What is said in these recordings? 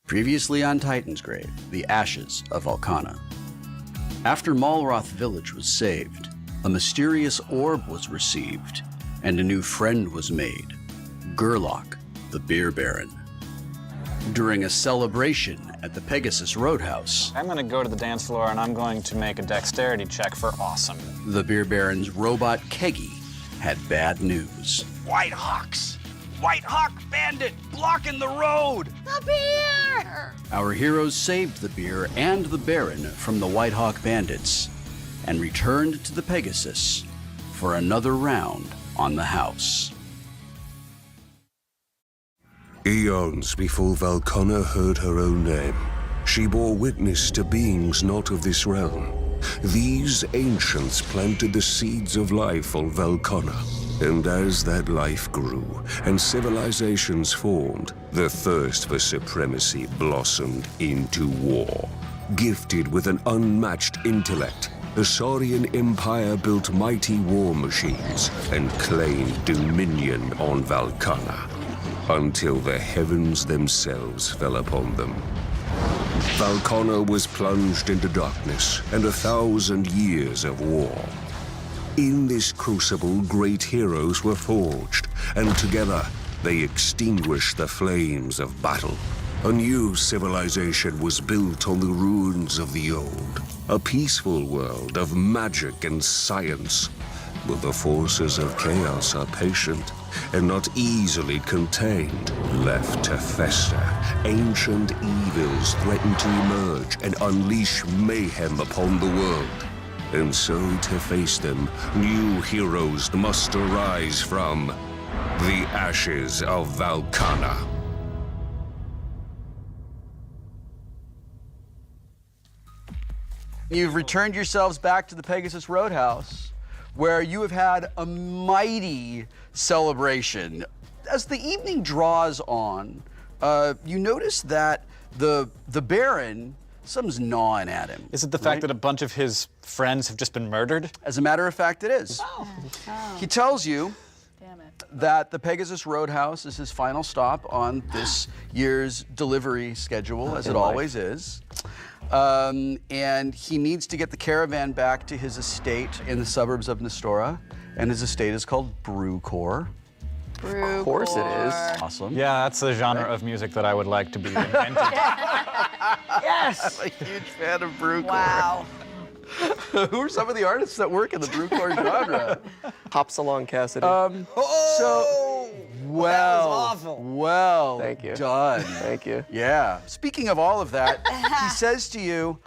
Previously on Titan's Grave, the ashes of Valkana. After Malroth village was saved, a mysterious orb was received, and a new friend was made, Gerlach, the Beer Baron. During a celebration at the Pegasus Roadhouse, I'm gonna go to the dance floor and I'm going to make a dexterity check for awesome. the Beer Baron's robot Keggy had bad news. White Hawks! White Hawk bandit blocking the road! The beer! Our heroes saved the beer and the Baron from the White Hawk bandits and returned to the Pegasus for another round on the house. Eons before Valkana heard her own name, she bore witness to beings not of this realm. These ancients planted the seeds of life on Valkana, and as that life grew and civilizations formed, the thirst for supremacy blossomed into war. Gifted with an unmatched intellect, the Saurian Empire built mighty war machines and claimed dominion on Valkana, until the heavens themselves fell upon them. Valkana was plunged into darkness and 1,000 years of war. In this crucible, great heroes were forged, and together they extinguished the flames of battle. A new civilization was built on the ruins of the old, a peaceful world of magic and science. But the forces of chaos are patient and not easily contained. Left to fester, ancient evils threaten to emerge and unleash mayhem upon the world. And so, to face them, new heroes must arise from the ashes of Valkana. You've returned yourselves back to the Pegasus Roadhouse, where you have had a mighty celebration. As the evening draws on, you notice that the Baron, something's gnawing at him. Is it the fact that a bunch of his friends have just been murdered? As a matter of fact, it is. He tells you that the Pegasus Roadhouse is his final stop on this year's delivery schedule, as it always is. And he needs to get the caravan back to his estate in the suburbs of Nestora, and his estate is called Brewcore. Brewcore. Of course it is. Awesome. Yeah, that's the genre of music that I would like to be invented. Yes! I'm a huge fan of Brewcore. Wow. Who are some of the artists that work in the Brewcore genre? Hops along Cassidy. So, well, awful. well Thank you. done. Thank you. Yeah. Speaking of all of that, he says to you,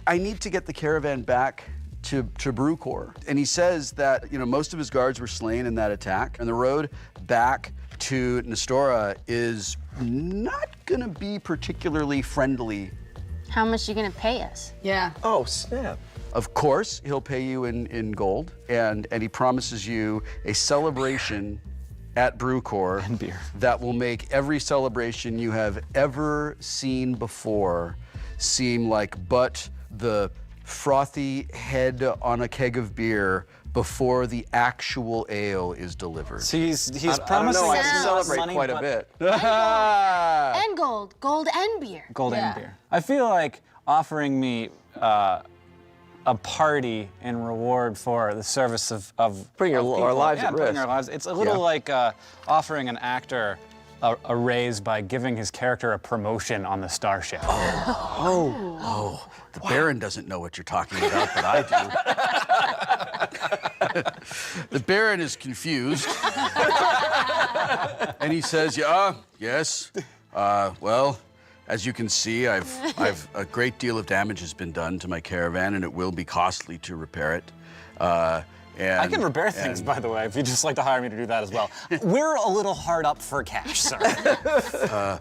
I need to get the caravan back to Brewcore. And he says that, you know, most of his guards were slain in that attack, and the road back to Nestora is not gonna be particularly friendly. How much are you gonna pay us? Yeah. Oh, snap. Of course, he'll pay you in gold, and he promises you a celebration at Brewcore And beer. that will make every celebration you have ever seen before seem like but the frothy head on a keg of beer before the actual ale is delivered. So he's I don't promising know, I Sounds- celebrate money, quite a but- bit. And gold and beer. Gold Yeah. and beer. I feel like offering me a party in reward for the service of Putting of our people. lives yeah, at putting risk. our lives. It's a little like offering an actor a raise by giving his character a promotion on the starship. Oh, the Baron doesn't know what you're talking about, but I do. The Baron is confused. And he says, yeah, yes. Well, as you can see, I've a great deal of damage has been done to my caravan, and it will be costly to repair it. I can repair things, by the way, if you'd just like to hire me to do that as well. We're a little hard up for cash, sir.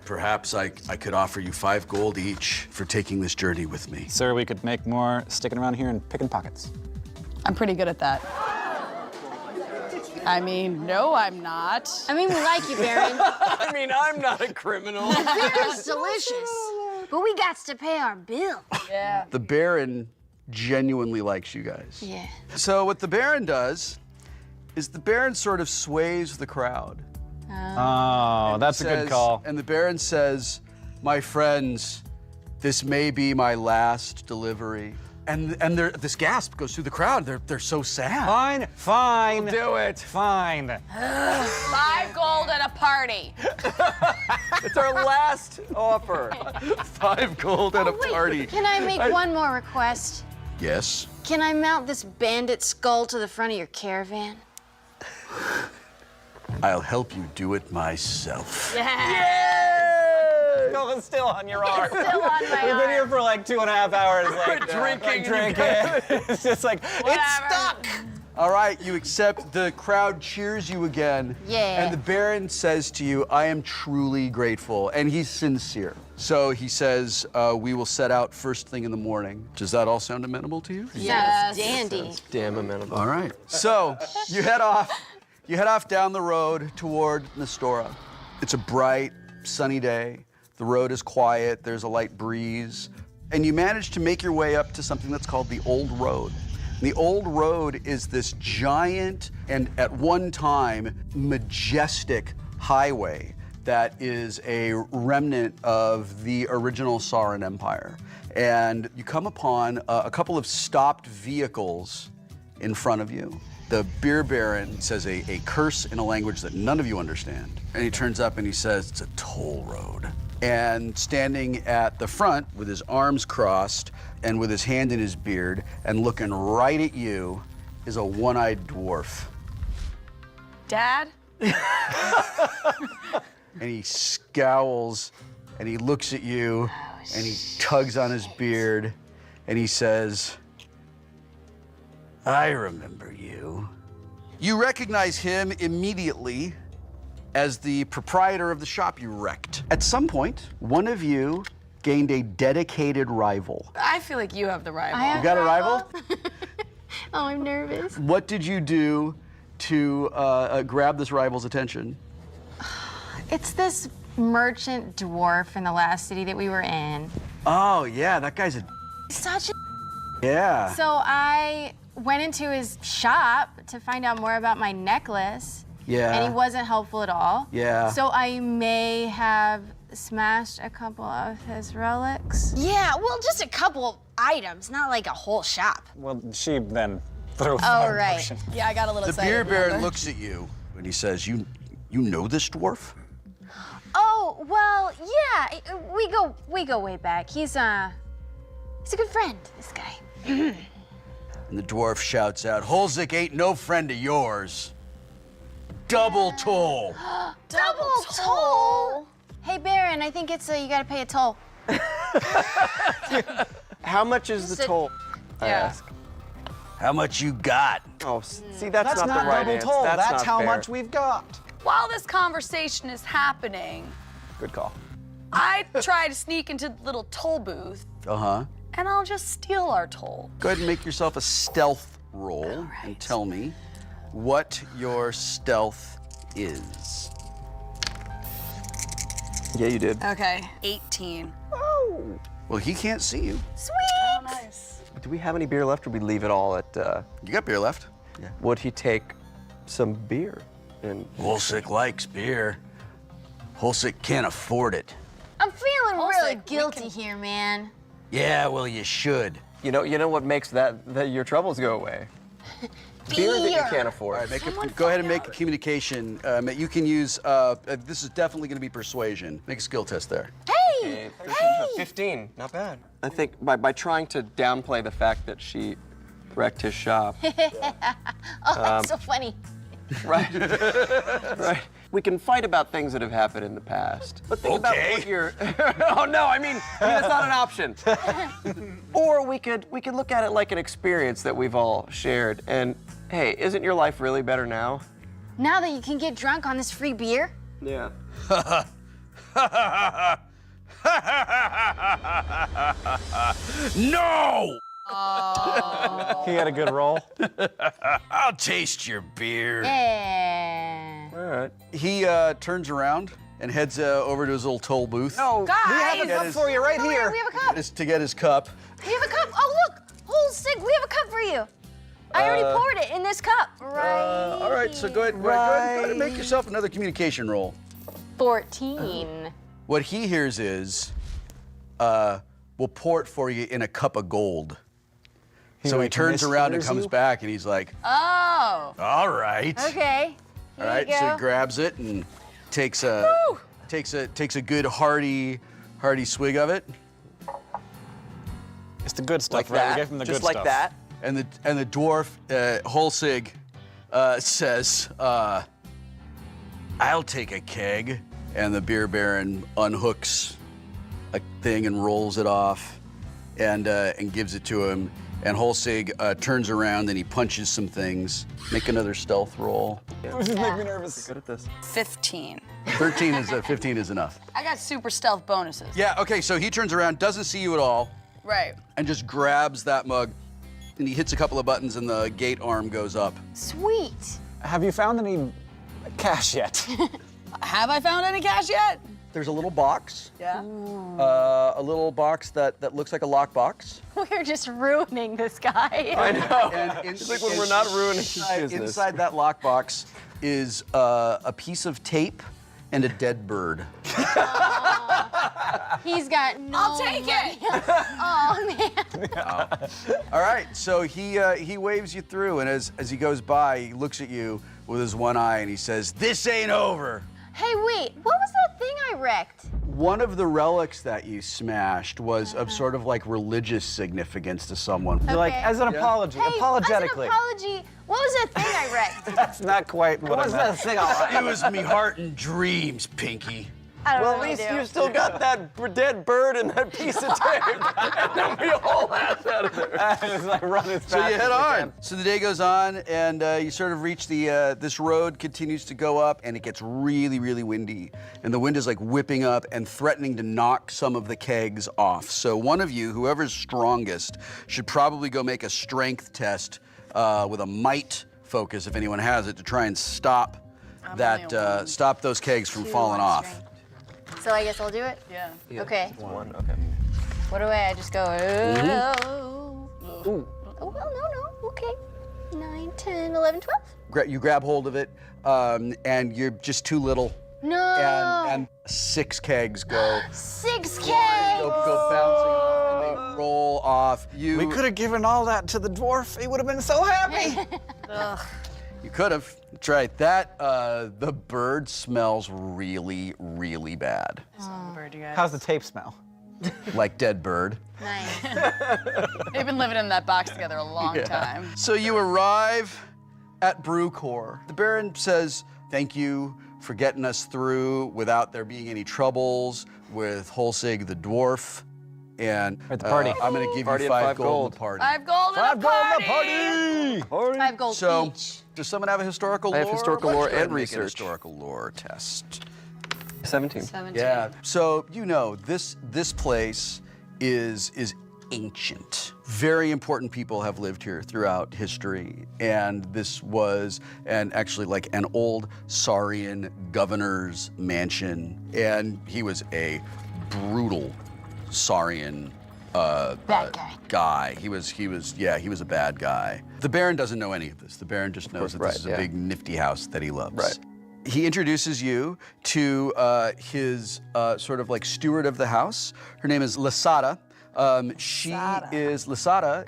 Perhaps I could offer you 5 gold each for taking this journey with me. Sir, we could make more sticking around here and picking pockets. I'm pretty good at that. I mean, no, I'm not. I mean, we like you, Baron. I mean, I'm not a criminal. Beer is delicious, but we got to pay our bill. Yeah. The Baron genuinely likes you guys. Yeah. So what the Baron does is the Baron sort of sways the crowd. Oh, that's a good Says- call. And the Baron says, my friends, this may be my last delivery. And this gasp goes through the crowd. They're so sad. Fine. Do it. Fine. 5 gold at a party. It's our last offer. 5 gold at a Wait, party. can I make one more request? Yes. Can I mount this bandit skull to the front of your caravan? I'll help you do it myself. Going still on your arm. Still on my We've been here arm. for like 2.5 hours. Like, drinking. It's just like, it's stuck. All right, you accept. The crowd cheers you again. Yeah. And the Baron says to you, I am truly grateful. And he's sincere. So he says, we will set out first thing in the morning. Does that all sound amenable to you? Sounds dandy. Damn amenable. All right. So you head off. You head off down the road toward Nestora. It's a bright, sunny day. The road is quiet. There's a light breeze. And you manage to make your way up to something that's called the Old Road. The Old Road is this giant and at one time majestic highway that is a remnant of the original Sauron Empire. And you come upon a couple of stopped vehicles in front of you. The beer baron says a curse in a language that none of you understand. And he turns up and he says, it's a toll road. And standing at the front with his arms crossed and with his hand in his beard and looking right at you is a one-eyed dwarf. Dad? And he scowls and he looks at you and he tugs on his beard and he says, I remember you. You recognize him immediately as the proprietor of the shop you wrecked. At some point, one of you gained a dedicated rival. I feel like you have the rival. I have You got a rival? Oh, I'm nervous. What did you do to grab this rival's attention? It's this merchant dwarf in the last city that we were in. Oh, yeah, that guy's a Such a. yeah. So I went into his shop to find out more about my necklace. Yeah. And he wasn't helpful at all. Yeah. So I may have smashed a couple of his relics. Yeah, well, just a couple items, not like a whole shop. Well, she then threw Oh, fire right. potion. Yeah, I got a little The excited. beer baron remember? looks at you and he says, you know this dwarf? Oh, well, yeah. We go way back. He's a good friend, this guy. And the dwarf shouts out, Holzik ain't no friend of yours. Double toll. Double toll? Hey, Baron, I think it's you gotta pay a toll. How much is the toll? I Yeah. ask. How much you got? Oh, see, that's, That's not the right double answer. toll. That's That's not how fair. much we've got. While this conversation is happening, Good call. I try to sneak into the little toll booth Uh-huh. and I'll just steal our toll. Go ahead and make yourself a stealth roll and tell me what your stealth is. Yeah, you did. Okay. 18. Well, he can't see you. Oh, nice. Do we have any beer left, or we leave it all at? You got beer left. Would he take some beer? And Holzik likes beer. Holzik can't afford it. I'm feeling Also, really we guilty here, man. Yeah, well, you should. you know what makes that your troubles go away? Beer that you can't afford. All right, go ahead and make a communication. You can use, this is definitely going to be persuasion. Make a skill test there. Hey! 15, not bad. I think by trying to downplay the fact that she wrecked his shop, Oh, that's so funny. right? Right. We can fight about things that have happened in the past, but think about what you're. Oh no, I mean that's not an option. Or we could look at it like an experience that we've all shared. And hey, isn't your life really better now? Now that you can get drunk on this free beer. Yeah. No! He had a good roll. I'll taste your beer. Yeah. All right. He turns around and heads over to his little toll booth. Oh, We have a Guys! cup for you right here. We have a cup. To get his cup. We have a cup. Oh, look. Whole sick. We have a cup for you. I already poured it in this cup. Right. All right, so go ahead and make yourself another communication roll. 14. What he hears is, we'll pour it for you in a cup of gold. So he turns around and comes back, and he's like, Oh. all right. Okay. All right, so he grabs it and takes a good hearty swig of it. It's the good stuff, Like right? We that. gave him the Just good like stuff. that. And the dwarf, Holsig, says, I'll take a keg. And the beer baron unhooks a thing and rolls it off and gives it to him. And Holsig turns around and he punches some things. Make another stealth roll. This is making me nervous. Good at this. 15. 15 is enough. I got super stealth bonuses. Yeah, okay, so he turns around, doesn't see you at all, Right. and just grabs that mug, and he hits a couple of buttons and the gate arm goes up. Sweet. Have you found any cash yet? Have I found any cash yet? There's a little box, Yeah. a little box that looks like a lockbox. We're just ruining this guy. I know. And It's like when we're not ruining his business. inside that lockbox is a piece of tape and a dead bird. He's got no I'll take money. it. Oh, man. All right, so he waves you through, and as he goes by, he looks at you with his one eye, and he says, "This ain't over." Hey, wait. What was that thing I wrecked? One of the relics that you smashed was of sort of like religious significance to someone. Like, Okay. as an apology, Hey, apologetically. as an apology, what was that thing I wrecked? That's not quite what I meant. thing all right? It was me heart and dreams, Pinky. I don't Well, know at least what to do. you still got that dead bird and that piece of tape. And then we all ass out of there. As I run as fast So you as head I on. So the day goes on, and you sort of reach the, this road continues to go up, and it gets really, really windy. And the wind is like whipping up and threatening to knock some of the kegs off. So one of you, whoever's strongest, should probably go make a strength test with a might focus, if anyone has it, to try and stop stop those kegs from falling off. So I guess I'll do it? Yeah. Okay. One, okay. What do I just go? Oh, well, no. Okay. 9, 10, 11, 12. You grab hold of it, and you're just too little. No. And 6 kegs go. 6K. Go bouncing off, and they roll off. We could have given all that to the dwarf. He would have been so happy. You could have. That's right. The bird smells really, really bad. Bird, you guys. How's the tape smell? Like dead bird. Nice. They've been living in that box together a long time. So you arrive at Brewcore. The Baron says, thank you for getting us through without there being any troubles with Holsig the dwarf. And At the party. I'm going to give Party you at 5 5 gold. gold. In the party. 5 gold and a party. 5 gold So, each. does someone have a historical lore? I have historical Why don't lore you go ahead and make an research. historical lore test. 17. 17. Yeah. So you know this place is ancient. Very important people have lived here throughout history, and this was actually like an old Saurian governor's mansion, and he was a brutal Saurian Bad guy. He was a bad guy. The Baron doesn't know any of this. The Baron just knows that this is a big nifty house that he loves. Right. He introduces you to his sort of like steward of the house. Her name is Lasada. Carne Lasada.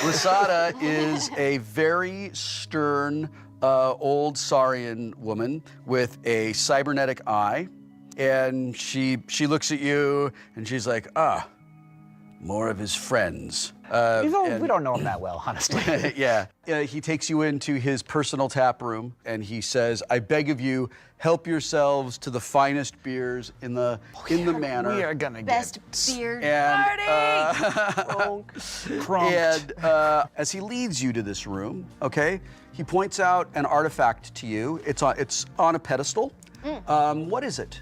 Lasada is a very stern old Saurian woman with a cybernetic eye. And she looks at you and she's like, more of his friends. We don't know him that well, honestly. Yeah. He takes you into his personal tap room and he says, I beg of you, help yourselves to the finest beers in the manor. We are gonna Best get beer. And, crunked. and as he leads you to this room, okay, he points out an artifact to you. It's on a pedestal. What is it?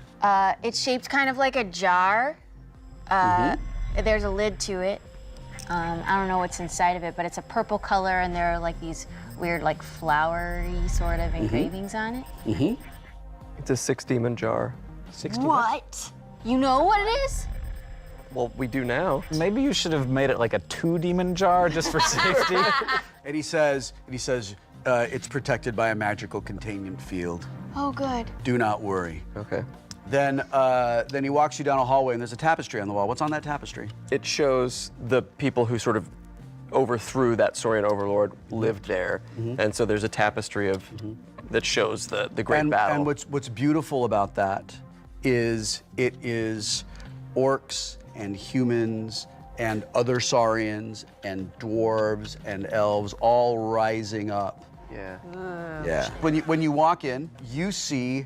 It's shaped kind of like a jar. There's a lid to it. I don't know what's inside of it, but it's a purple color, and there are like these weird, like flowery sort of engravings on it. It's a 6-demon jar. 60. What? You know what it is? Well, we do now. Maybe you should have made it like a 2-demon jar just for safety. And he says, it's protected by a magical containment field. Oh, good. Do not worry. Okay. Then he walks you down a hallway, and there's a tapestry on the wall. What's on that tapestry? It shows the people who sort of overthrew that Saurian overlord lived there, and so there's a tapestry of that shows the great battle. And what's beautiful about that is it is orcs and humans and other Saurians and dwarves and elves all rising up. Yeah. Yeah. When you walk in, you see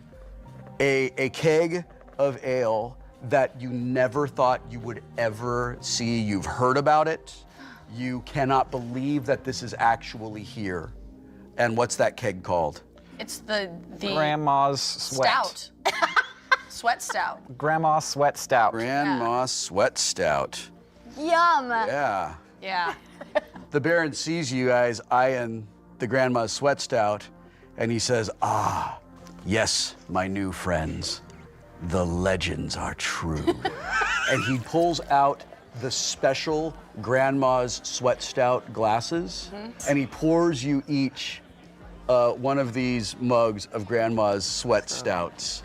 a keg of ale that you never thought you would ever see. You've heard about it. You cannot believe that this is actually here. And what's that keg called? It's the Grandma's sweat. stout. Sweat stout. Grandma's sweat stout. Grandma Sweat Stout. Yum. Yeah. Yeah. The Baron sees you guys eyeing the Grandma's Sweat Stout, and he says, "Ah, yes, my new friends, the legends are true." And he pulls out the special Grandma's Sweat Stout glasses, and he pours you each one of these mugs of Grandma's Sweat Stouts.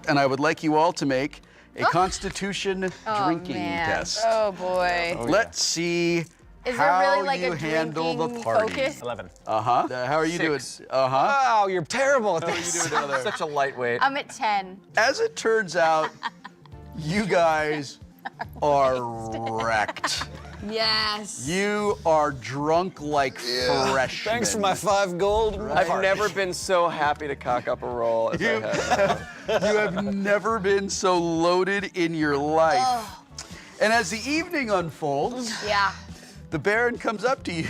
And I would like you all to make a Constitution drinking test. Oh boy. Let's see Is how there really like you a handle the drinking party. focus? 11. How are you doing? 6. Oh, you're terrible at this. Such a lightweight. I'm at 10. As it turns out, you guys are wrecked. Yes. You are drunk like freshmen. Thanks for my 5 gold. I've never been so happy to cock up a roll as I have. You have never been so loaded in your life. And as the evening unfolds, Yeah. the Baron comes up to you,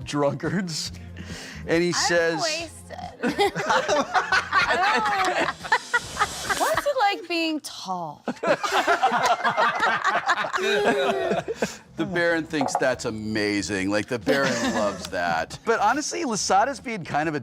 drunkards, and he says, What's it like being tall? the Baron thinks that's amazing. Like, the Baron loves that. But honestly, Lasada's being kind of a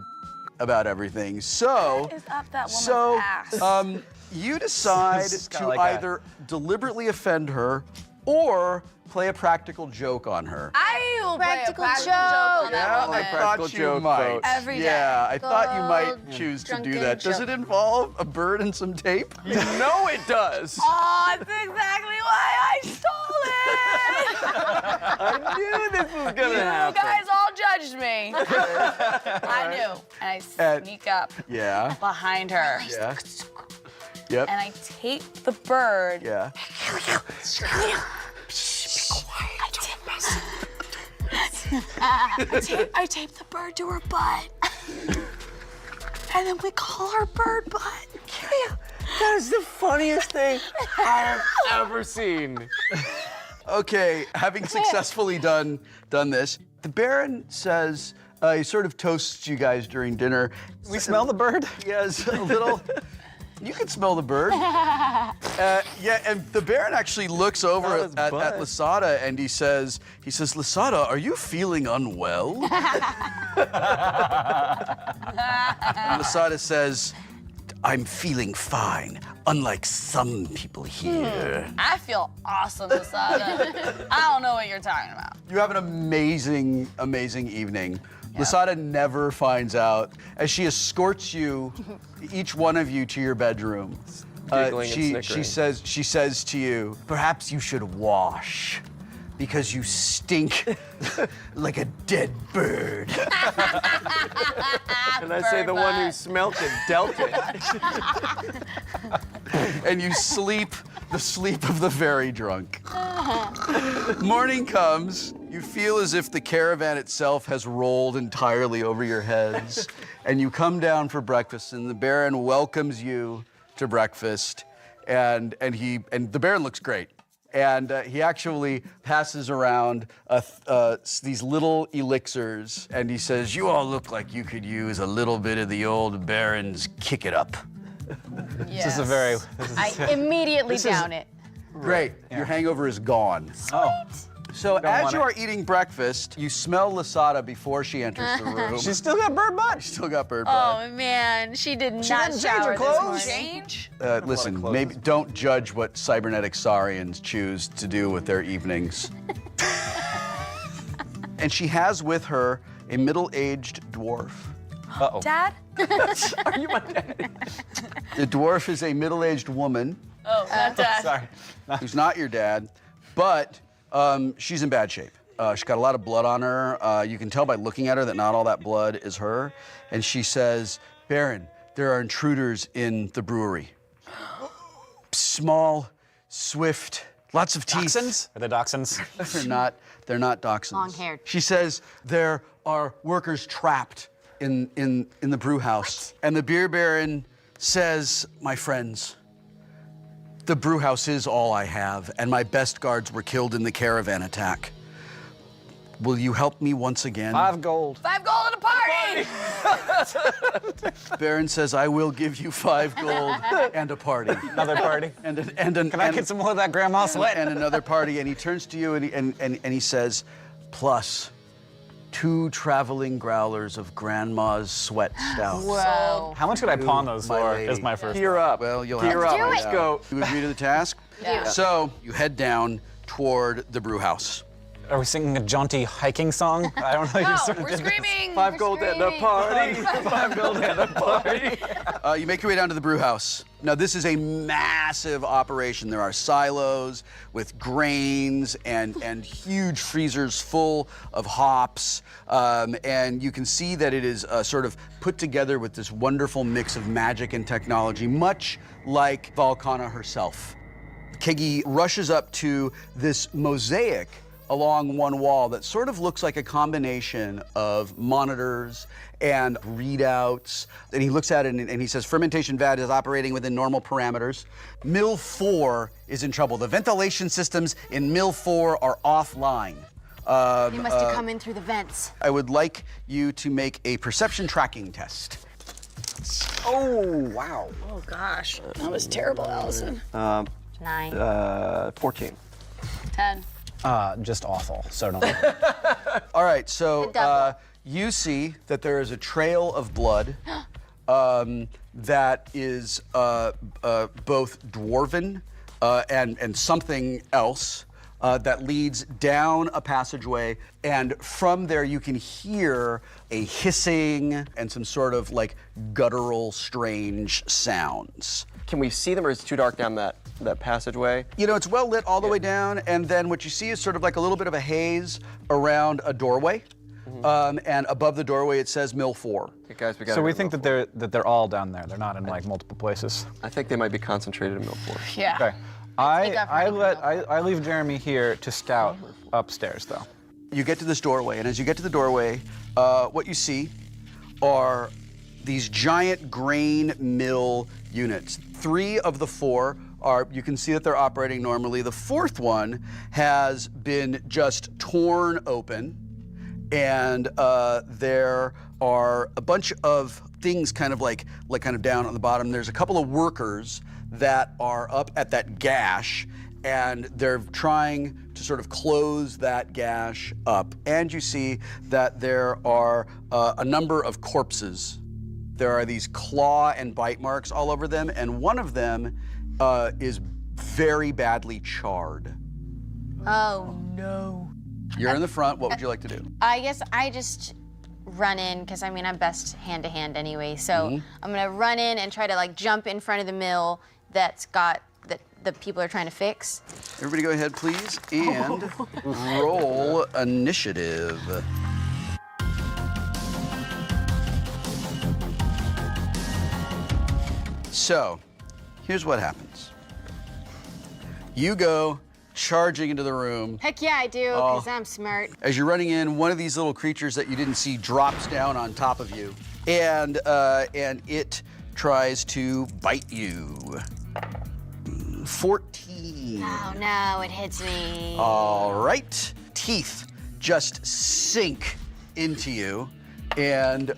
about everything. So, What is up that woman's ass? You decide This is to kinda like a- either deliberately offend her or play a practical joke on her. I will play a Practical practical joke. joke on that I woman. practical thought you joke might. vote. Every day. Yeah, I thought you might Gold choose to do drunken that. Does joke. it involve a bird and some tape? You know it does. Oh, that's exactly why I stole it. I knew this was gonna You happen. guys all judged me. I knew. And I And- sneak up Yeah. behind her. Yeah. Yep. And I tape the bird. Yeah. I tape the bird to her butt. And then we call her Bird Butt. That is the funniest thing I have ever seen. Okay, having successfully done this, the Baron says, he sort of toasts you guys during dinner. We smell the bird? He has a little. You can smell the bird. Yeah, and the Baron actually looks over his at butt. Lasada and he says, Lasada, are you feeling unwell? And Lasada says, I'm feeling fine, unlike some people here. I feel awesome, Lasada. I don't know what you're talking about. You have an amazing, amazing evening. Lasada never finds out as she escorts you, each one of you, to your bedroom. Giggling and She snickering. says to you, perhaps you should wash because you stink like a dead bird. And I say the one who smelt it dealt it. And you sleep the sleep of the very drunk. Morning comes, you feel as if the caravan itself has rolled entirely over your heads, and you come down for breakfast, and the Baron welcomes you to breakfast, and the Baron looks great. And he actually passes around these little elixirs, and he says, you all look like you could use a little bit of the old Baron's kick it up. Yes. This is a very. I immediately down it. Great, your hangover is gone. Oh. So as want you it. are eating breakfast, you smell Lasada before she enters the room. She's still got bird butt. Still got bird butt. Oh man, she did not didn't change shower her this clothes. morning. Change? Listen, maybe don't judge what cybernetic saurians choose to do with their evenings. And she has with her a middle-aged dwarf Uh-oh. Dad? Are you my daddy? The dwarf is a middle-aged woman Oh, not Dad. Sorry. who's not your dad, but she's in bad shape. She's got a lot of blood on her. You can tell by looking at her that not all that blood is her. And she says, Baron, there are intruders in the brewery. Small, swift, lots of teeth. Dachshunds? Are they dachshunds? They're not dachshunds. Long-haired. She says there are workers trapped in the brew house. And the beer baron says, my friends, the brew house is all I have, and my best guards were killed in the caravan attack. Will you help me once again? 5 gold. 5 gold at a party! Baron says, I will give you 5 gold and a party. Another party. Can I get some more of that grandma sweat? And another party, and he turns to you and he says, plus 2 traveling growlers of grandma's sweat stout. Whoa. How much could I pawn those my for? lady. Is my first. Gear up. Well, you'll Gear have up. to Let's find go. out. You agree to the task? Yeah. So you head down toward the brew house. Are we singing a jaunty hiking song? I don't know. No, You sort of we're did this. screaming. 5 gold and a party. 5 gold and a party. You make your way down to the brew house. Now, this is a massive operation. There are silos with grains and huge freezers full of hops. And you can see that it is sort of put together with this wonderful mix of magic and technology, much like Valkana herself. Kegi rushes up to this mosaic along one wall that sort of looks like a combination of monitors and readouts. And he looks at it and he says, fermentation vat is operating within normal parameters. Mill 4 is in trouble. The ventilation systems in Mill 4 are offline. He must have come in through the vents. I would like you to make a perception tracking test. Oh, wow. Oh, gosh. That was terrible, Allison. 9. 14. 10. Just awful. So don't. All right, so double. you see that there is a trail of blood that is both dwarven and something else that leads down a passageway, and from there you can hear a hissing and some sort of like guttural, strange sounds. Can we see them, or is it too dark down that passageway? You know, it's well lit all the way down, and then what you see is sort of like a little bit of a haze around a doorway. And above the doorway it says Mill 4. Okay, guys, we got. So we think that they're all down there. They're not in like multiple places. I think they might be concentrated in Mill 4. Yeah. Okay. take off running I leave Jeremy here to scout upstairs though. You get to this doorway, and as you get to the doorway, what you see are these giant grain mill units. 3 of the 4 are, you can see that they're operating normally. The 4th one has been just torn open, and there are a bunch of things kind of like kind of down on the bottom. There's a couple of workers that are up at that gash, and they're trying to sort of close that gash up. And you see that there are a number of corpses. There are these claw and bite marks all over them, and one of them is very badly charred. Oh. You're in the front. What would you like to do? I guess I just run in, because I mean, I'm best hand to hand anyway. So I'm gonna run in and try to like jump in front of the mill that's got that the people are trying to fix. Everybody go ahead, please, and roll initiative. So, here's what happens. You go charging into the room. Heck yeah, I do, because I'm smart. As you're running in, one of these little creatures that you didn't see drops down on top of you, and it tries to bite you. 14. Oh no, it hits me. All right. Teeth just sink into you, and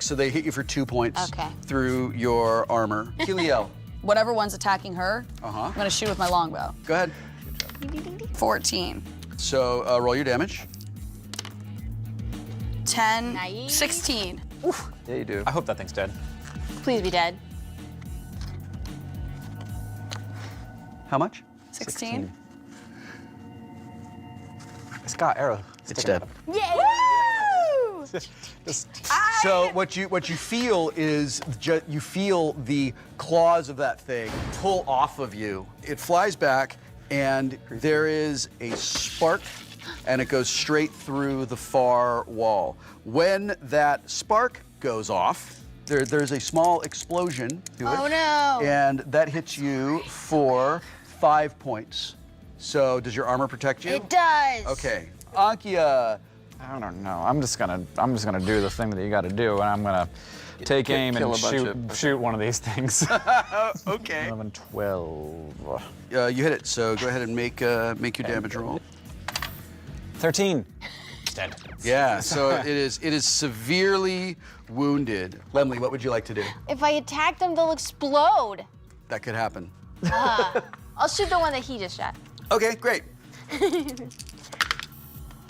so they hit you for 2 points Okay. through your armor. Kiliel, Whatever one's attacking her, Uh-huh. I'm gonna shoot with my longbow. go ahead. 14. So roll your damage. 10. Nice. 16. Yeah, you do. I hope that thing's dead. Please be dead. How much? 16. Scott, arrow. It's dead. Woo! Just I So what you feel is you feel the claws of that thing pull off of you. It flies back, and there is a spark, and it goes straight through the far wall. When that spark goes off, there's a small explosion to it. Oh no! And that hits you for 5 points. So does your armor protect you? It does. Okay. Ankia. I don't know. I'm just gonna do the thing that you got to do, and I'm gonna take aim kill and a bunch shoot one of these things. Okay. 11, 12, You hit it. So go ahead and make your damage roll. 13. It's dead. Yeah. So it is severely wounded. Lemley, what would you like to do? If I attack them, they'll explode. That could happen. I'll shoot the one that he just shot. Okay, great.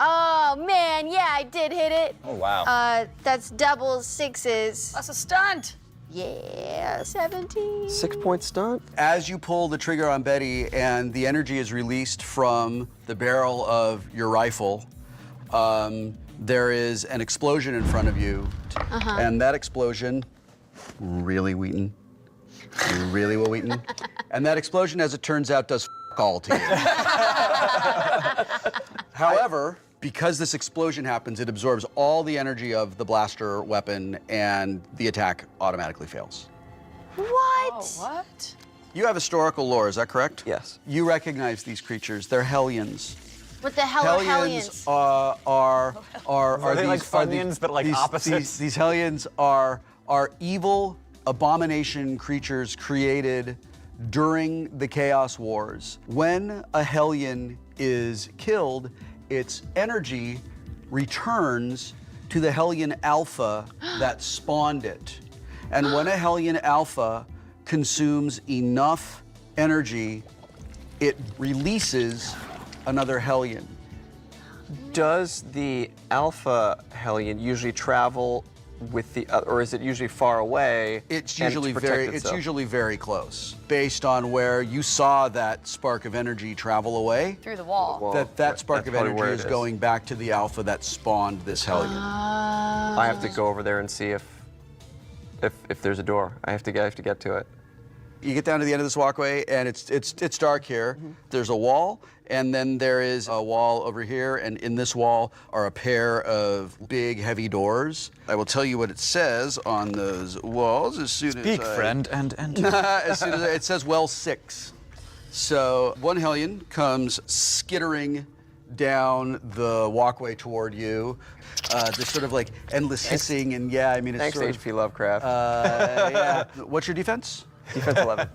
Oh man, yeah, I did hit it. Oh wow. That's double 6s. That's a stunt. Yeah, 17. 6 point stunt. As you pull the trigger on Betty and the energy is released from the barrel of your rifle, there is an explosion in front of you. And that explosion, really, Wheaton? Really, Will Wheaton? And that explosion, as it turns out, does all to you. However, because this explosion happens, it absorbs all the energy of the blaster weapon, and the attack automatically fails. What? Oh, what? You have historical lore, is that correct? Yes. You recognize these creatures. They're Hellions. What the hell are Hellions? are they these, like are the- Funyuns, but like these- opposites? These Hellions are evil abomination creatures created during the Chaos Wars. When a Hellion is killed, its energy returns to the Hellion Alpha that spawned it. And when a Hellion Alpha consumes enough energy, it releases another Hellion. Does the Alpha Hellion usually travel with the or is it usually far away? It's and to usually protect itself? very close, based on where you saw that spark of energy travel away. Through the wall. Well, That spark that's of probably energy where it is going back to the Alpha that spawned this Hellion. I have to go over there and see if there's a door. I have to get to it. You get down to the end of this walkway, and it's dark here. There's a wall, and then there is a wall over here, and in this wall are a pair of big, heavy doors. I will tell you what it says on those walls as soon as Speak, friend, and enter. as soon as it says well 6. So one Hellion comes skittering down the walkway toward you. There's sort of like endless hissing, and yeah, I mean, it's Thanks, sort H.P. Lovecraft. yeah. What's your defense? Defense 11.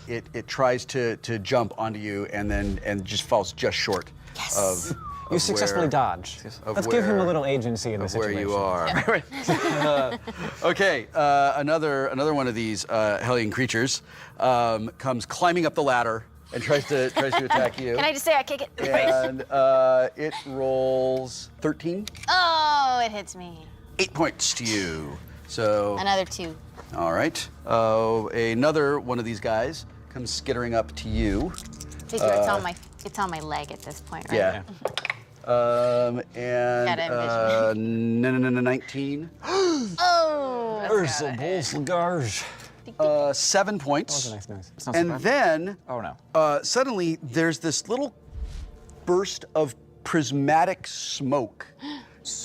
It tries to jump onto you and just falls just short of You successfully dodged. Let's give him a little agency in the where situation. you are. Okay, another one of these Hellion creatures comes climbing up the ladder and tries to attack you. Can I just say I kick it? And it rolls 13. Oh, it hits me. 8 points to you. So Another 2. all right. Another one of these guys comes skittering up to you. Figure it's on my leg at this point, right? Yeah. And Gotta 19. Oh. There's a Bulls Lagarge. 7 points. Nice. It's not so And bad. then Oh no. suddenly there's this little burst of prismatic smoke.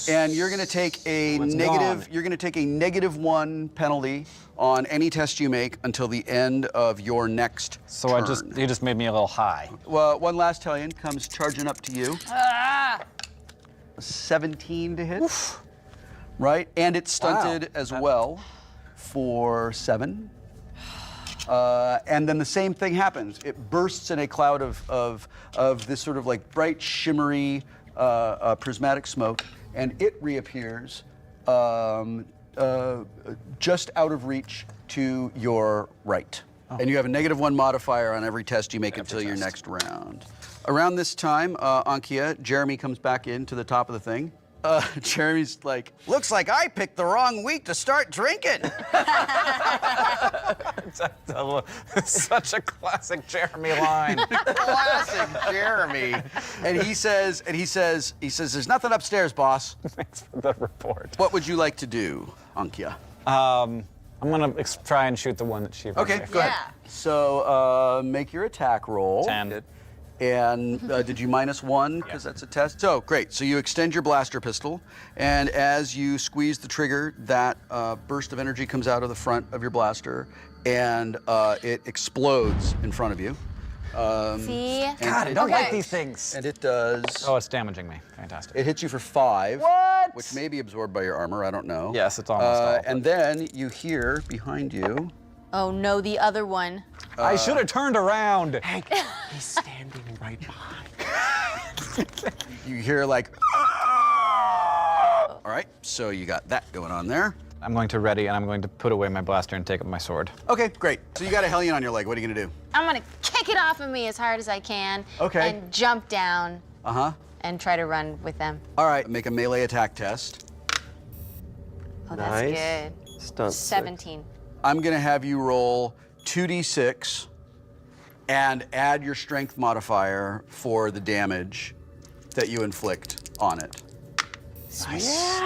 And you're going to take a it's negative. gone. You're going to take a -1 penalty on any test you make until the end of your next So turn. he just made me a little high. Well, one last Hellion comes charging up to you. 17 to hit. Right, and it's stunted as well for 7. And then the same thing happens. It bursts in a cloud of this sort of like bright, shimmery, prismatic smoke, and it reappears just out of reach to your right. And you have a -1 modifier on every test you make until your next round. Around this time, Ankia, Jeremy comes back into the top of the thing. Jeremy's like, looks like I picked the wrong week to start drinking. Such a classic Jeremy line. Classic Jeremy. And he says, there's nothing upstairs, boss. Thanks for the report. What would you like to do? Ankia. I'm gonna try and shoot the one that she. Okay, ran go away ahead. So make your attack roll. 10. And did you -1? Because that's a test. So great. So you extend your blaster pistol, and as you squeeze the trigger, that burst of energy comes out of the front of your blaster, and it explodes in front of you. See? God, I don't like these things. And it does. Oh, it's damaging me. Fantastic. It hits you for 5. What? Which may be absorbed by your armor. I don't know. Yes, it's almost all. And then you hear behind you. Oh no, the other one. I should have turned around. Hank, he's standing right behind. You hear like. All right. So you got that going on there. I'm going to ready, and I'm going to put away my blaster and take up my sword. Okay, great. So you got a Hellion on your leg. What are you gonna do? I'm gonna kick it off of me as hard as I can. Okay. And jump down Uh-huh. and try to run with them. All right, make a melee attack test. Oh, that's Nice. good. Stunt. 17. I'm gonna have you roll 2d6 and add your strength modifier for the damage that you inflict on it. Nice.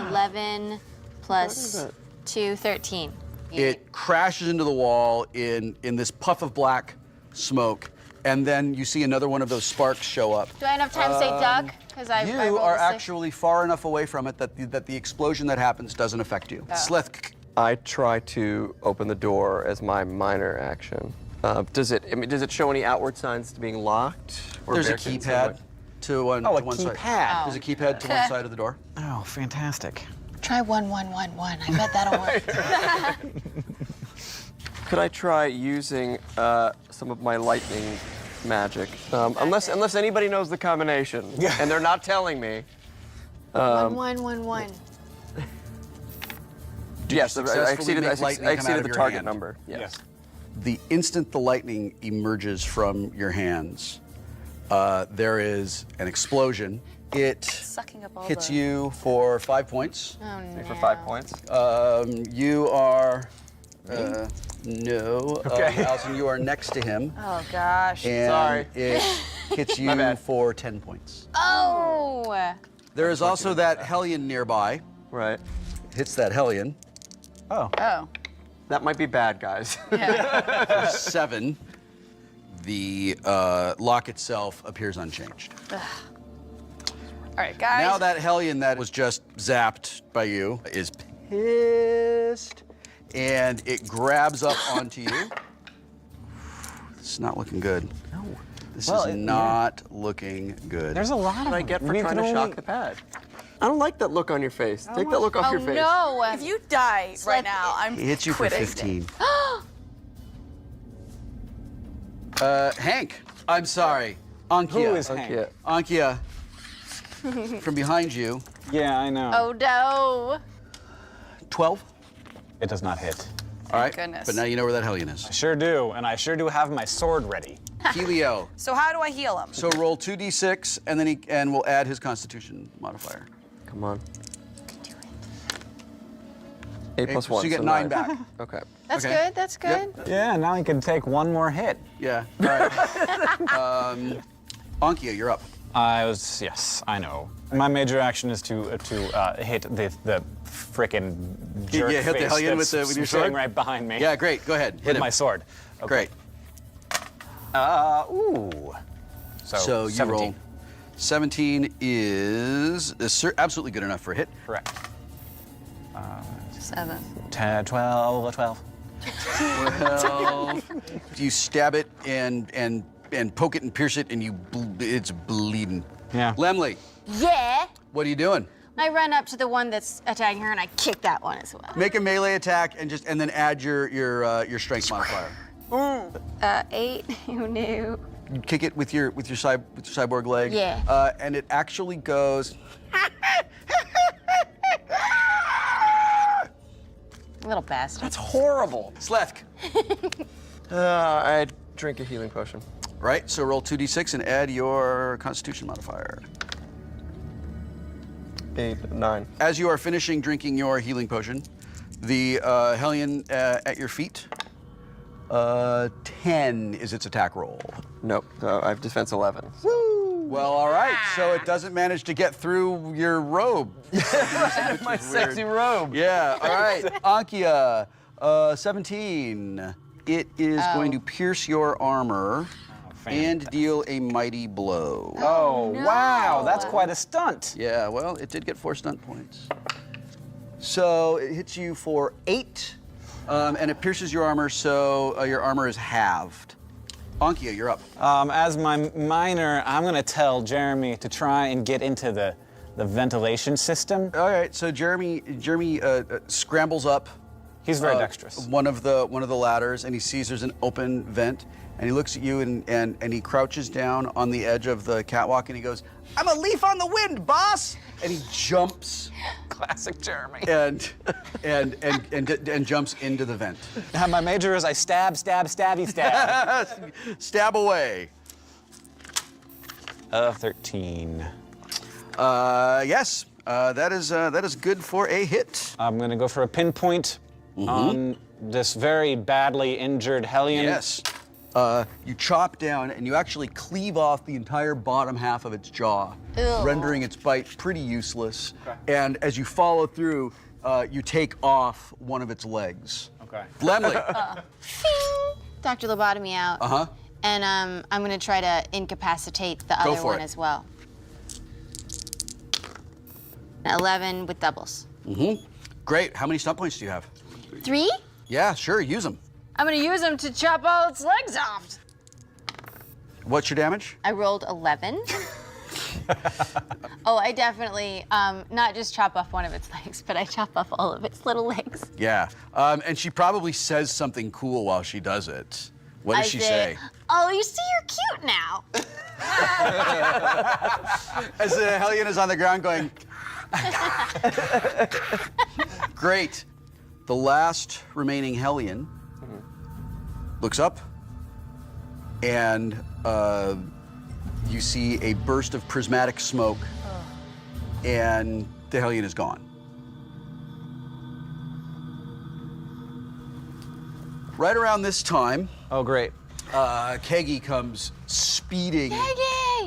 11 plus 2, 13. It crashes into the wall in this puff of black smoke, and then you see another one of those sparks show up. Do I have enough time to say duck? Because I You rolled are a 6. actually far enough away from it that the explosion that happens doesn't affect you. Sleth, I try to open the door as my minor action. Does it show any outward signs to being locked? Or there's a barricaded in some keypad way? to one, Oh, to a one side. keypad. There's a keypad to one side of the door. Oh, fantastic. Try 1111. I bet that'll work. Could I try using some of my lightning magic? Unless anybody knows the combination, and they're not telling me. 1111. Yes, I successfully exceeded, make lightning come out exceeded of the your target hand? number. Yes. The instant the lightning emerges from your hands, there is an explosion. It Sucking up all hits the... you for 5 points. Oh no. For 5 points. You are no. Okay. Allison, you are next to him. Oh gosh. And Sorry. it hits you bad. for 10 points. Oh! There is also that Hellion nearby. Right. Hits that Hellion. Oh. Oh. That might be bad, guys. Yeah. 7. The lock itself appears unchanged. All right, guys. Now that Hellion that was just zapped by you is pissed, and it grabs up onto you. It's not looking good. No. This is not looking good. There's a lot of What I them. get for You trying can to shock only- the pad. I don't like that look on your face. Take that look off Oh your face. no! if you die right now, I'm He hits you for quitting. 15. Hank, I'm sorry. Ankia. Who is Hank? Yeah. Ankia, from behind you, Yeah, I know. Oh no! 12. It does not hit. All right. goodness. But now you know where that Hellion is. Sure do, and I sure do have my sword ready. Helio. So how do I heal him? So roll 2d6, and then we'll add his Constitution modifier. Come on. 8 plus 1. So you get so 9 back. Okay. That's Okay. good. That's good. Yep. Yeah, now I can take one more hit. Yeah. All right. Ankia, you're up. Yes, I know. My major action is to hit the frickin' jerk Yeah, hit the face Hellion that's with your sitting sword? right behind me. Yeah, great. Go ahead. Hit with him. my sword. Okay. Great. Ooh. So you 17. roll. 17 is absolutely good enough for a hit. Correct. 7. 10, 12, 12. Well, you stab it and poke it and pierce it, and it's bleeding. Yeah. Lemley, Yeah. what are you doing? I run up to the one that's attacking her and I kick that one as well. Make a melee attack and then add your strength modifier. 8. Who knew? You kick it with your cyborg leg. Yeah. And it actually goes. Little bastard. That's horrible. Slethk. I drink a healing potion. Right. So roll 2d6 and add your Constitution modifier. 8, 9. As you are finishing drinking your healing potion, the Hellion at your feet, 10 is its attack roll. Nope. I have defense 11. Woo! Well, all right. So it doesn't manage to get through your robe. My sexy robe. Yeah. All right. Ankia, 17. It is going to pierce your armor and deal a mighty blow. Oh, wow, that's quite a stunt. Yeah. Well, it did get 4 stunt points. So it hits you for 8, and it pierces your armor. So your armor is halved. Ankia, you're up. As my minor, I'm gonna tell Jeremy to try and get into the ventilation system. All right. So Jeremy scrambles up. He's very dexterous. One of the ladders, and he sees there's an open vent, and he looks at you and he crouches down on the edge of the catwalk, and he goes, "I'm a leaf on the wind, boss!" And he jumps Classic Jeremy. and jumps into the vent. My major is I stab, stabby, stab. Stab away. 13. Yes. That is good for a hit. I'm gonna go for a pinpoint on this very badly injured Hellion. Yes. You chop down and you actually cleave off the entire bottom half of its jaw, rendering its bite pretty useless. Okay. And as you follow through, you take off one of its legs. Okay. Lemley. Dr. Lobotomy out. Uh-huh. And I'm gonna try to incapacitate the Go other for one it. as well. 11 with doubles. Great. How many stunt points do you have? 3? Yeah, sure. Use them. I'm gonna use them to chop all its legs off. What's your damage? I rolled 11. Oh, I definitely not just chop off one of its legs, but I chop off all of its little legs. Yeah. And she probably says something cool while she does it. What does she say? Oh, you see, you're cute now. As the Hellion is on the ground going, great. The last remaining Hellion looks up, and you see a burst of prismatic smoke, and the Hellion is gone. Right around this time, Oh, great. Kegi comes speeding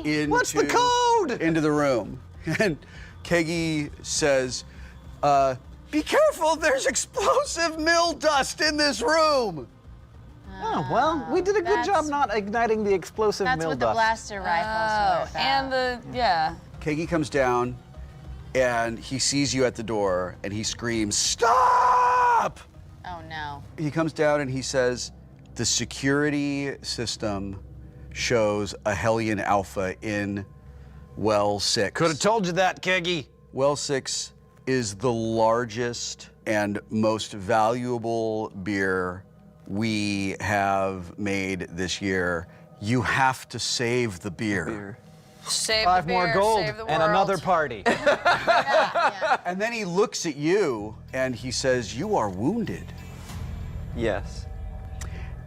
into, What's the code? into the room. And Kegi says, be careful, there's explosive mill dust in this room. Oh, well, we did a good job not igniting the explosive That's mill what the dust. blaster rifles were. And yeah. Kegi comes down, and he sees you at the door, and he screams, stop! Oh no. He comes down and he says, the security system shows a Hellion Alpha in Well 6. Could have told you that, Kegi. Well 6 is the largest and most valuable beer we have made this year. You have to save the beer. Save 5 the more beer, gold save the and world. another party. And then he looks at you and he says, you are wounded. Yes.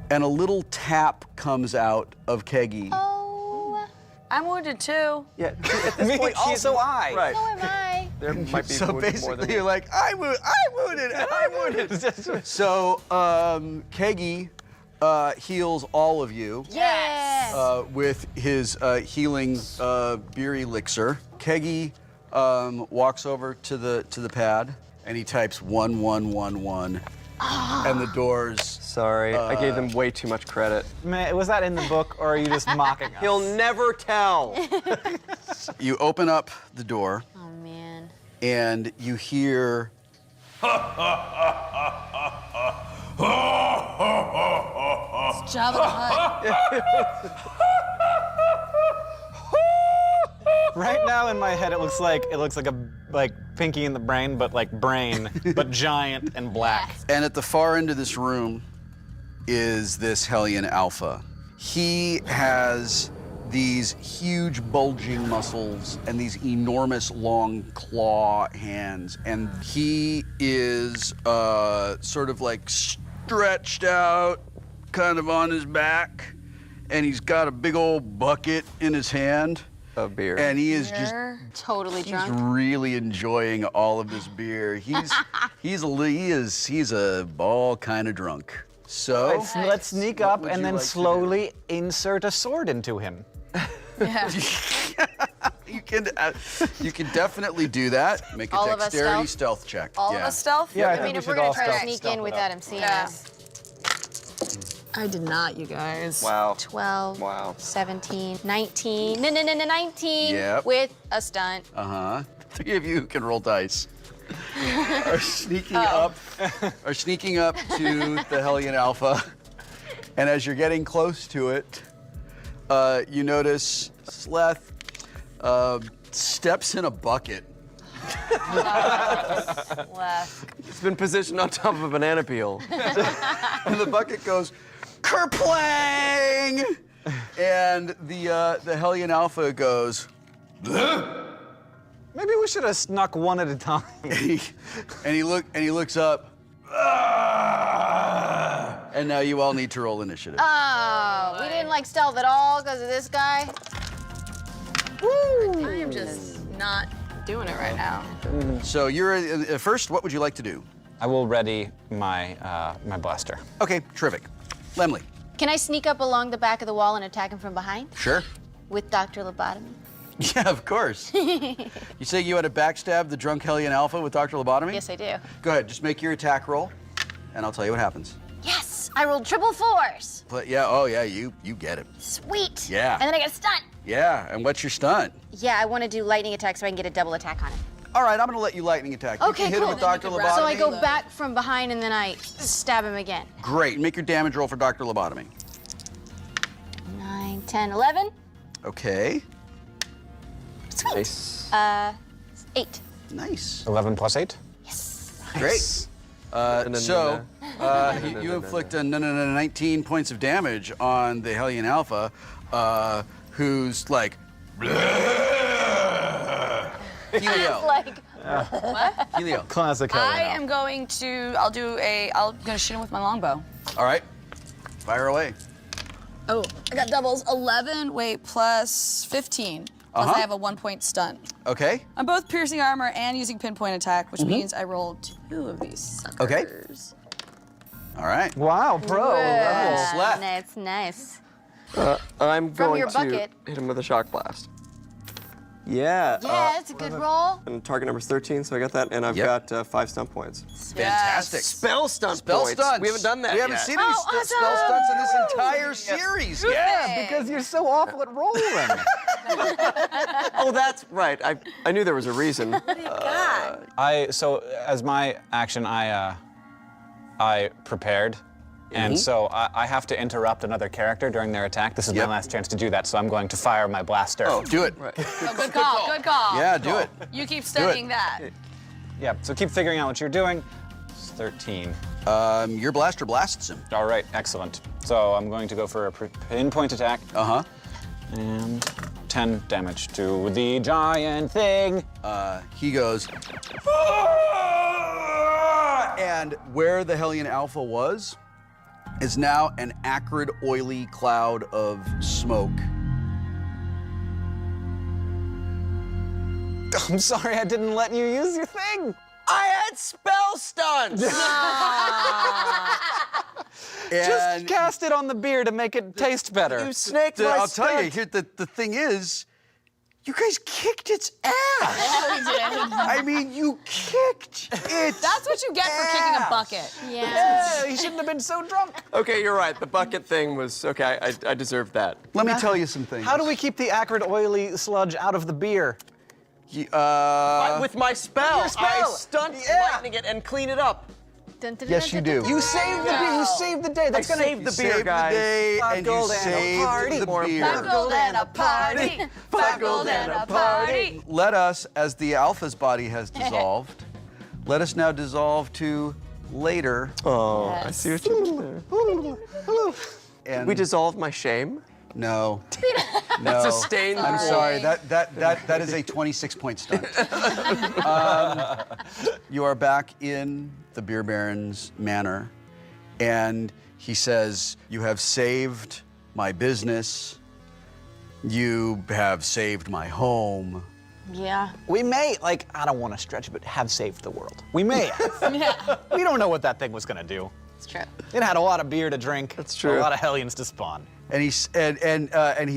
And a little tap comes out of Kegi. Oh, I'm wounded too. Yeah. At this Me point, she's also I. Right. so am I. There might be So more than basically, you're like, I'm wounded, and I'm wounded. So Kegi heals all of you Yes. with his healing beer elixir. Kegi walks over to the pad and he types 1111, and the doors. Sorry, I gave them way too much credit. Man, was that in the book, or are you just mocking us? He'll never tell. You open up the door Oh man. and you hear. It's Jabba the Hutt. Right now in my head, it looks like a Pinky in the Brain, but like brain, but giant and black. And at the far end of this room is this Hellion Alpha. He has these huge bulging muscles and these enormous long claw hands. And he is sort of like stretched out, kind of on his back. And he's got a big old bucket in his hand. Of beer. And he is just Totally He's drunk. really enjoying all of this beer. He's a ball kind of drunk. So Let's sneak What up would and you then like to do? slowly insert a sword into him. Yeah. you can definitely do that. Make a All of us dexterity stealth? stealth check. All yeah. of us stealth? Yeah, I mean, if we're gonna try to sneak in without him seeing Yeah. us. I did not, you guys. Wow. 12, Wow. 17, 19. No, 19 Yep. with a stunt. Uh-huh. 3 of you can roll dice. are sneaking up to the Hellion Alpha. And as you're getting close to it, you notice Sleth steps in a bucket. It's been positioned on top of a banana peel. And the bucket goes kerplang! And the Hellion Alpha goes, Maybe we should have snuck one at a time. and he looks up. And now you all need to roll initiative. Oh, we didn't like stealth at all because of this guy. I am just not doing it right now. So you're first. What would you like to do? I will ready my my blaster. Okay, terrific. Lemley. Can I sneak up along the back of the wall and attack him from behind Sure. with Dr. Lobotomy? Yeah, of course. You say you had to backstab the drunk Hellion Alpha with Dr. Lobotomy? Yes, I do. Go ahead, just make your attack roll, and I'll tell you what happens. Yes, I rolled triple fours. But yeah, oh yeah, you get him. Sweet. Yeah. And then I get a stunt. Yeah, and what's your stunt? Yeah, I want to do lightning attack so I can get a double attack on him. All right, I'm gonna let you lightning attack. You Okay, can hit cool. him with Dr. Lobotomy. So I go back from behind and then I stab him again. Great, make your damage roll for Dr. Lobotomy. 9, 10, 11. Okay, Nice. 8. nice. 11 plus 8. Yes. Great. So you inflict 19 points of damage on the Hellion Alpha, who's like, Helio. Like, Helio. Classic I am going to, I'm gonna shoot him with my longbow. All right, fire away. Oh, I got doubles. 11, wait, plus 15. Plus I have a 1-point stunt. Okay. I'm both piercing armor and using pinpoint attack, which means I rolled 2 of these suckers. Okay. All right. Wow, pro. Slap. That's nice. I'm From going your to bucket. hit him with a shock blast. Yeah. Yeah, that's a good roll. And target number's 13, so I got that, and I've Yep. got 5 stunt points. Fantastic. Spell stunt Spell points. stunts. We haven't done that We haven't yet. seen any spell stunts in this entire series. Yeah, because you're so awful at rolling. Oh, that's right. I knew there was a reason. So as my action, I prepared, and so I have to interrupt another character during their attack. This is Yep. my last chance to do that, so I'm going to fire my blaster. Oh, do it. Oh, good call, good call. Yeah, do it. You keep studying that. Yeah. So keep figuring out what you're doing. It's 13. Your blaster blasts him. All right, excellent. So I'm going to go for a pinpoint attack. Uh-huh. And 10 damage to the giant thing. He goes, "Ah!" And where the Hellion Alpha was is now an acrid, oily cloud of smoke. I'm sorry I didn't let you use your thing. I had spell stunts! Just And cast it on the beer to make it taste better. You snaked my I'll tell you, stunt. here, the thing is, you guys kicked its ass. Yeah, we did. I mean, you kicked it. That's what you get for kicking a bucket. Yeah. Yeah, he shouldn't have been so drunk. Okay, you're right. The bucket thing was, okay, I deserved that. Let me tell you some things. How do we keep the acrid, oily sludge out of the beer? With my spell, Your spell. I stunt lightning it and clean it up. Yes, you do. You saved the beer. You saved the day. That's I gonna saved the You beer, saved guys. the day, Pot and you gold and a saved party. the More beer. pot Gold and a party. Pot gold and a party. Let us, as the Alpha's body has dissolved, let us now dissolve to later. Oh, I see what you did there. And We dissolved my shame. No. No. Sustained I'm the sorry. That is a 26-point stunt. You are back in the Beer Baron's manor, and he says, "You have saved my business. You have saved my home." Yeah. We may, like, I don't want to stretch it, but have saved the world. We may have. We don't know what that thing was gonna do. It's true. It had a lot of beer to drink. That's true. A lot of Hellions to spawn. And he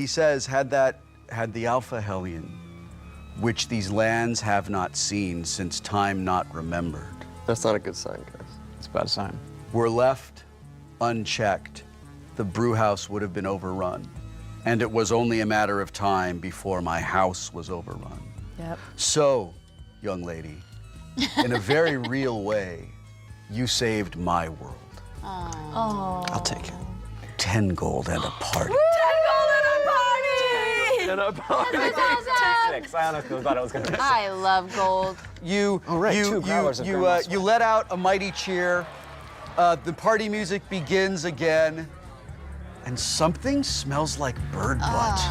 says, had the Alpha Hellion which these lands have not seen since time not remembered. That's not a good sign, guys. It's a bad sign. Were left unchecked, the brew house would have been overrun. And it was only a matter of time before my house was overrun. Yep. So, young lady, in a very real way, you saved my world. I'll take it. 10 gold and a party. And a party. 6. I honestly thought it was gonna be. I love gold. You, Oh, right, you, 2 growlers of you, Grandma's you let out a mighty cheer. The party music begins again, and something smells like bird butt.